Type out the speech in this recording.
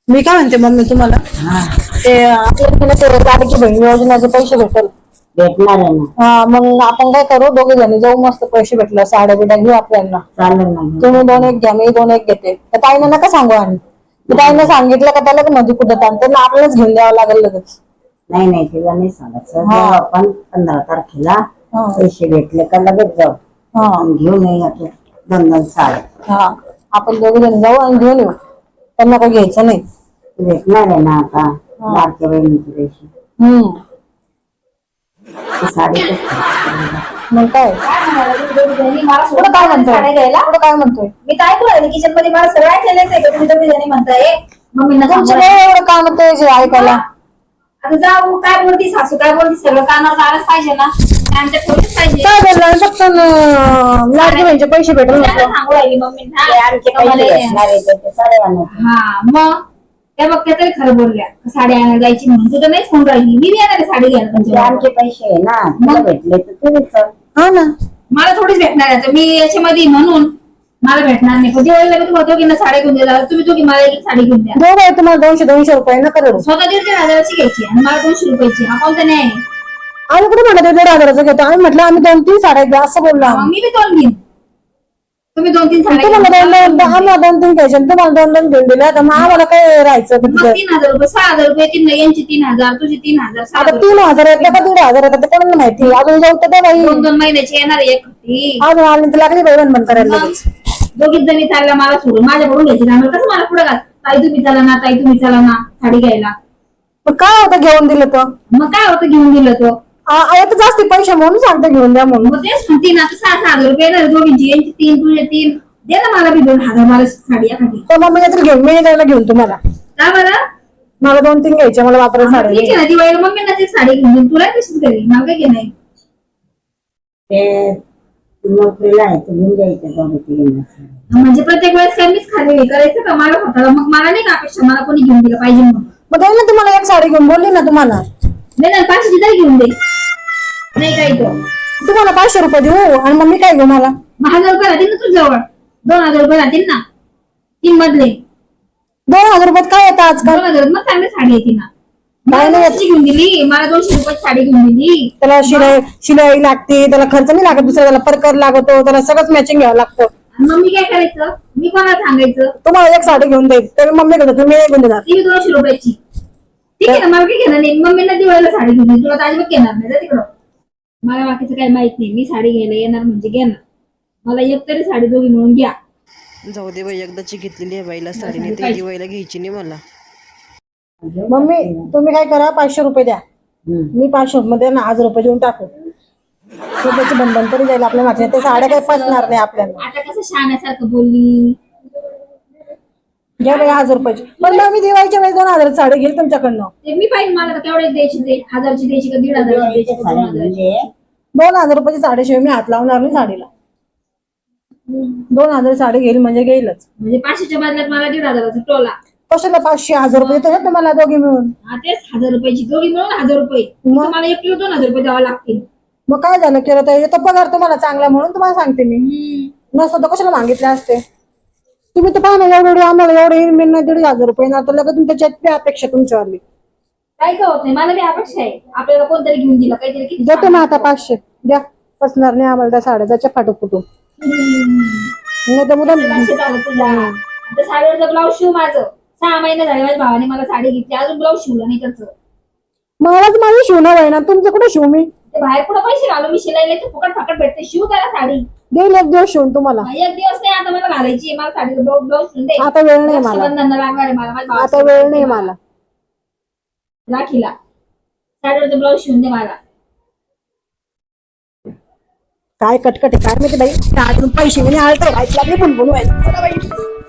मी काय म्हणते मम्मी तुम्हाला ते आपल्याला ते लाडकी बहीण योजनेचे पैसे भेटेल भेटणार आहे ना. हा मग आपण काय करू दोघे जणी जाऊ मस्त पैसे भेटलं साड्या बिड्या घेऊ आपल्याला चालेल ना. तुम्ही 2 एक घ्या मी 2 एक घेते तर ताईनं नका सांगू आणि ताईनं सांगितलं का त्याला मध्ये कुठं त्यांना आपल्यालाच घेऊन द्यावं लागेल लगेच. नाही नाही तिला नाही सांगायचं. हा. आपण 15 तारखेला हा. पैसे भेटले का लगेच जाऊ हा आणि घेऊन येऊ 2 साड्या. हा आपण दोघे जण जाऊ आणि घेऊन येऊ त्यांना काही घ्यायचं नाही. भेटणार आहे ना आता लाडक्या बहिणीचे पैसे. साडी मग काय पुढं काय म्हणतोय पुढं काय म्हणतोय मी काय करू किचन मध्ये मला सगळं केलंच आहे तुम्ही दोघी जणी म्हणताय मम्मींना तुमचं काय एवढं काम होतं जे ऐकायला. आता जाऊ काय बोलती सासू काय बोलती सगळं कानावर आलंच पाहिजे ना आमच्या थोडीच पाहिजे काय बोलला फक्त लाडकी बहिणीचे पैसे भेटल त्यांना सांगू राहिली मम्मींना आमचे पैसे भेटणार आहे ते साड्या आणायचे. हा मग त्या बघ तरी खरं बोलल्या साडी आणायला जायची म्हणून तू तर नाहीच म्हणून राहिली मी येणार आहे साडी घ्यायला ते तुमच्या आमचे पैसे आहे ना तुला भेटले तर तुम्ही चल. हा ना मला थोडीच भेटणार आहे आता मी याच्यामध्ये म्हणून मला भेटणार नाही पण दिवाळीला मी तुम्हाला दोघींना साड्या घेऊन द्या तुम्ही दोघी मला एक साडी घेऊन द्या दोघं आहे तुम्हाला 200 रुपये नका करू. स्वतः 1,500 घ्यायची आणि मला 200 रुपयाची हा कोणता न्याय आहे? आम्ही कुठे म्हणतो 1,500 घेतो आम्ही म्हटलं आम्ही 2-3 साड्या घ्या असं बोललो मग आम्ही. मी बी 2 घेईन तुम्ही 2-3 साड्या तुम्हाला घ्या. आम्हाला 2-3 घ्यायचे आणि तुम्हाला 2 घेऊन दिल्या तर मग आम्हाला काय राहायचं मग तिथं. 3,000 रुपये 6,000 रुपये तीन यांची 3,000 तुझी 3,000 आता 6,000 3,000 येतात का 1,500 येतात ते कोणाला माहिती अजून जाऊ तर बाई 2-2 महिन्याची येणार एक ती अजून आली तर लागली बाई बंद करायला मग लगेच. दोघीच जणी चालल्या मला सोडून माझ्याकडून घ्यायची आम्हाला कसं मला पुढे घाल ताई तुम्ही चला ना ताई तुम्ही चला ना साडी घ्यायला मग काय होतं घेऊन दिलं तर मग काय होतं घेऊन दिलं तो आता जास्त पैसे म्हणून सांगते घेऊन द्या म्हणून. मग तेच म्हणते ना आता 6,000 रुपये येणार दोघींची यांची 3 तुझे 3 दे ना मला बी 2,000 मला साडी एखादी तर मग मी येतील घेऊन मी त्याला घेऊन तुम्हाला का बरं मला 2-3 घ्यायचे मला वापरायला ठीक साडी आहे ना दिवाळीला मम्मींना एक साडी घेऊन देईन तुला कशीच करेल मला काय नाही ते नोकरीला आहे तर घेऊन द्यायचं दोघी तिघींना साड्या. म्हणजे प्रत्येक वेळेस काय मीच खाल्लेली करायचं का मला होता मग मला नाही का अपेक्षा मला कोणी घेऊन दिलं पाहिजे म्हणून मग द्यायला ना तुम्हाला एक साडी घेऊन बोलली ना तुम्हाला नाही ना 500 तरी घेऊन दे नाही काही तो तुम्हाला 500 रुपये देऊ आणि मग मी काय घेऊ मला मग 1,000 रुपये राहतील ना तुझ्याजवळ 2,000 रुपये राहतील ना 3 मधले 2,000 रुपयात काय येतं आजकाल 2,000 मग चांगली साडी येते ना नाही, मला नाही. 200 घेऊन दिली मला 200 रुपयाची साडी घेऊन दिली त्याला शिलाई लागते त्याला खर्च नाही लागत दुसरा त्याला परकर लागतो त्याला सगळंच मॅचिंग घ्यावं लागतं. आणि मग मी काय करायचं मी कोणाला सांगायचं तुम्हाला एक साडी घेऊन देईल तर मम्मी कडे तुम्ही नाही घेऊन देणार. ती 200 रुपयाची ठीक आहे ना मला काही घेणार नाही मम्मीला दिवाळीला साडी घेऊन देईन तुला तर अजिबात घेणार नाही जा तिकडं मला बाकीचं काही माहित नाही मी साडी घ्यायला येणार म्हणजे घेणार मला एक तरी साडी दोघी मिळून घ्या जाऊ दे बाई एकदाची घेतलेली आहे बाईला साडी नाही ते दिवाळीला घ्यायची नाही मला. मम्मी तुम्ही काय करा 500 रुपये द्या मी 500 मध्ये ना 1,000 रुपये देऊन टाकू त्याची बंधन तरी जाईल आपल्या माझ्या ते साड्या काही पचणार नाही आपल्याला. आता कसं शहाण्यासारखं बोलली घ्या बाई 1,000 रुपयाची पण मग मी दिवाळीच्या वेळेस 2,000 साडी घेईल तुमच्याकडनं. ते मी पाहिजे मला केवढे द्यायची ते 1,000ची द्यायची का 1,500 द्यायची का साड्या 2,000 घेऊन दे. 2,000 रुपयाची साडीशिवाय मी हात लावणार नाही साडीला. 2,000 साडी घेईल म्हणजे घेईलच. म्हणजे 500च्या बदल्यात मला 1,500चा टोला कशाला 500-1,000 रुपये येतात ना तुम्हाला दोघी मिळून. हा तेच 1,000 रुपयाची दोघी मिळून 1,000 रुपये मग? मला एकटीला 2,000 रुपये द्यावा लागतील मग काय झालं केलं तर येतो पगार तुम्हाला चांगला म्हणून तुम्हाला सांगते मी नसतं तर कशाला मागितले असते तुम्ही तर पाहा एवढे आम्हाला एवढे 1,500 रुपये ना तर लगेच त्याच्यात अपेक्षा तुमच्यावरली काही का होत नाही मला बी अपेक्षा आहे आपल्याला कोणतरी घेऊन दिलं काहीतरी किती देतो ना आता 500 द्या पसणार नाही आम्हाला त्या साड्या त्याच्या फाटू फुटू नाही तर मुलं 500 झालं तुझ्या आता साडीवरचं ब्लाऊज शिव माझं 6 महिने झाले माझ्या भावाने मला साडी घेतली अजून ब्लाऊज शिवलं नाही त्याचं मलाच माझी शिवणं आहे ना तुमचं कुठे शिव मी ते बाहेर कुठं पैसे घालू मी शिलाईला तर फुकट फाकट भेटते शिव त्याला साडी देईल एक दिवस शिवून तुम्हाला. एक दिवस नाही आता मला घालायची आहे. मला साडी ब्लाऊज शिवून दे आता वेळ नाही मला रक्षाबंधनला लागणार आहे मला माझ्या आता भावाचं वेळ नाही मला. राखीला साडीवरचं ब्लाऊज शिवून दे मला काय कटकट आहे काय माहिती बाई पैसे मी आलत लागले पण बोलवायचं